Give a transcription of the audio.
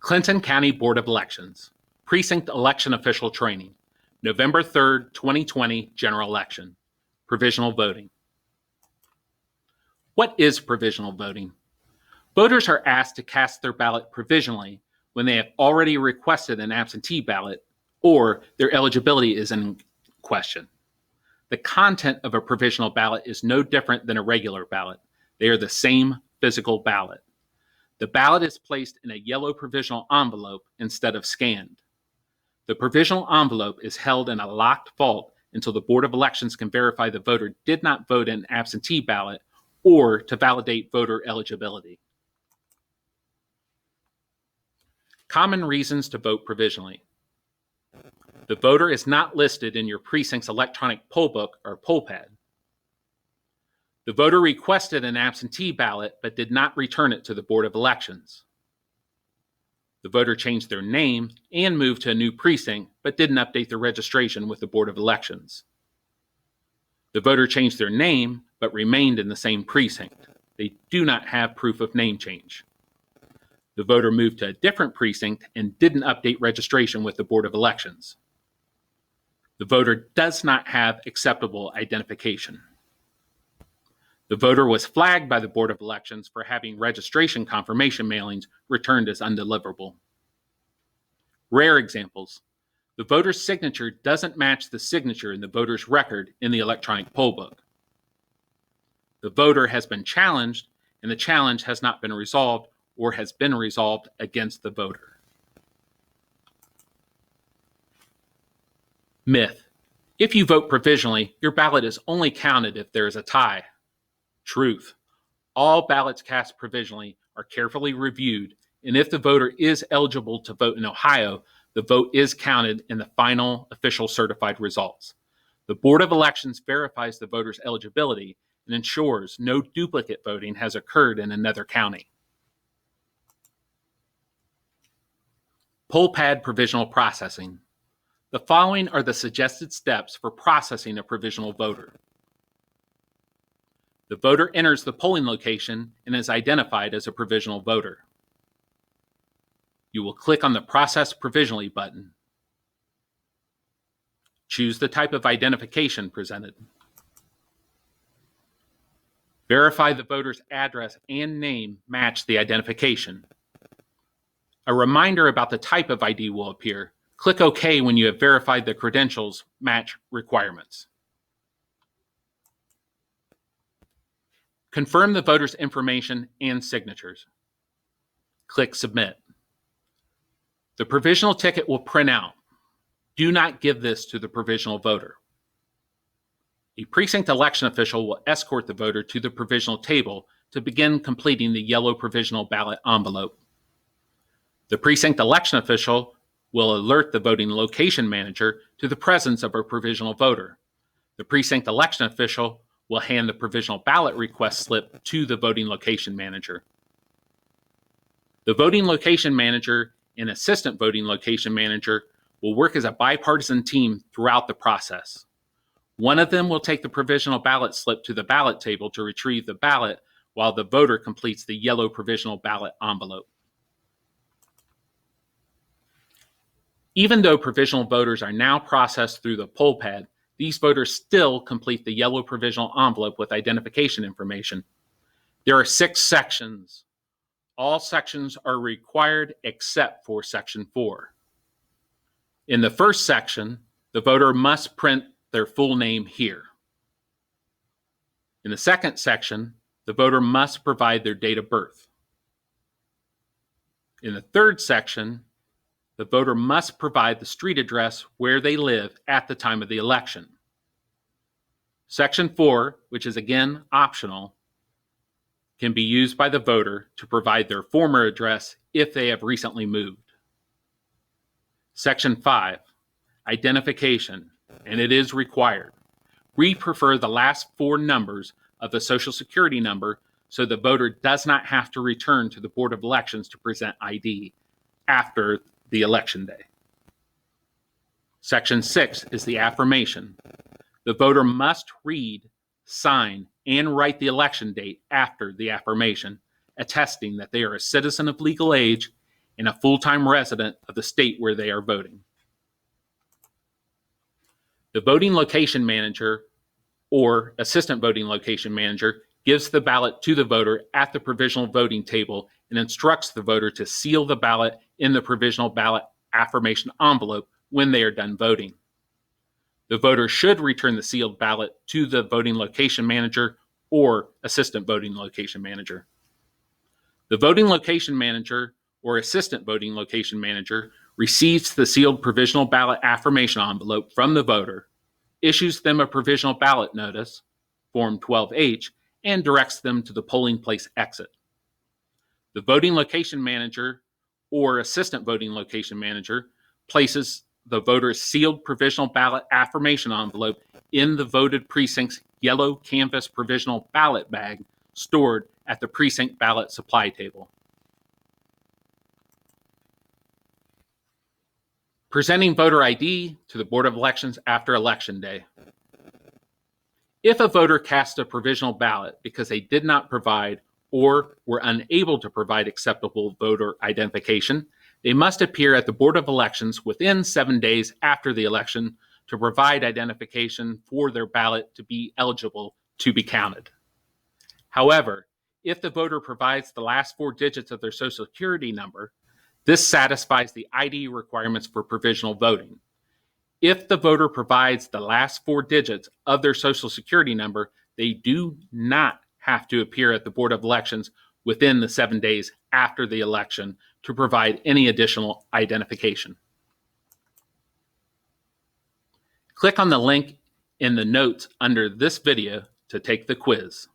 Clinton County Board of Elections, Precinct Election Official Training, November 3rd, 2020 General Election, Provisional Voting. What is provisional voting? Voters are asked to cast their ballot provisionally when they have already requested an absentee ballot or their eligibility is in question. The content of a provisional ballot is no different than a regular ballot. They are the same physical ballot. The ballot is placed in a yellow provisional envelope instead of scanned. The provisional envelope is held in a locked vault until the Board of Elections can verify the voter did not vote in an absentee ballot or to validate voter eligibility. Common reasons to vote provisionally. The voter is not listed in your precinct's electronic poll book or poll pad. The voter requested an absentee ballot but did not return it to the Board of Elections. The voter changed their name and moved to a new precinct but didn't update their registration with the Board of Elections. The voter changed their name but remained in the same precinct. They do not have proof of name change. The voter moved to a different precinct and didn't update registration with the Board of Elections. The voter does not have acceptable identification. The voter was flagged by the Board of Elections for having registration confirmation mailings returned as undeliverable. Rare examples. The voter's signature doesn't match the signature in the voter's record in the electronic poll book. The voter has been challenged, and the challenge has not been resolved or has been resolved against the voter. Myth. If you vote provisionally, your ballot is only counted if there is a tie. Truth. All ballots cast provisionally are carefully reviewed, and if the voter is eligible to vote in Ohio, the vote is counted in the final official certified results. The Board of Elections verifies the voter's eligibility and ensures no duplicate voting has occurred in another county. Poll pad provisional processing. The following are the suggested steps for processing a provisional voter. The voter enters the polling location and is identified as a provisional voter. You will click on the Process Provisionally button. Choose the type of identification presented. Verify the voter's address and name match the identification. A reminder about the type of ID will appear. Click OK when you have verified the credentials match requirements. Confirm the voter's information and signatures. Click Submit. The provisional ticket will print out. Do not give this to the provisional voter. A precinct election official will escort the voter to the provisional table to begin completing the yellow provisional ballot envelope. The precinct election official will alert the voting location manager to the presence of a provisional voter. The precinct election official will hand the provisional ballot request slip to the voting location manager. The voting location manager and assistant voting location manager will work as a bipartisan team throughout the process. One of them will take the provisional ballot slip to the ballot table to retrieve the ballot while the voter completes the yellow provisional ballot envelope. Even though provisional voters are now processed through the poll pad, these voters still complete the yellow provisional envelope with identification information. There are 6 sections. All sections are required except for Section 4. In the first section, the voter must print their full name here. In the second section, the voter must provide their date of birth. In the third section, the voter must provide the street address where they live at the time of the election. Section 4, which is again optional, can be used by the voter to provide their former address if they have recently moved. Section 5, identification, and it is required. We prefer the last 4 numbers of the Social Security number so the voter does not have to return to the Board of Elections to present ID after the election day. Section 6 is the affirmation. The voter must read, sign, and write the election date after the affirmation, attesting that they are a citizen of legal age and a full-time resident of the state where they are voting. The voting location manager or assistant voting location manager gives the ballot to the voter at the provisional voting table and instructs the voter to seal the ballot in the provisional ballot affirmation envelope when they are done voting. The voter should return the sealed ballot to the voting location manager or assistant voting location manager. The voting location manager or assistant voting location manager receives the sealed provisional ballot affirmation envelope from the voter, issues them a provisional ballot notice, Form 12H, and directs them to the polling place exit. The voting location manager or assistant voting location manager places the voter's sealed provisional ballot affirmation envelope in the voted precinct's yellow canvas provisional ballot bag stored at the precinct ballot supply table. Presenting voter ID to the Board of Elections after Election Day. If a voter cast a provisional ballot because they did not provide or were unable to provide acceptable voter identification, they must appear at the Board of Elections within 7 days after the election to provide identification for their ballot to be eligible to be counted. However, if the voter provides the last 4 digits of their Social Security number, this satisfies the ID requirements for provisional voting. If the voter provides the last 4 digits of their Social Security number, they do not have to appear at the Board of Elections within the 7 days after the election to provide any additional identification. Click on the link in the notes under this video to take the quiz.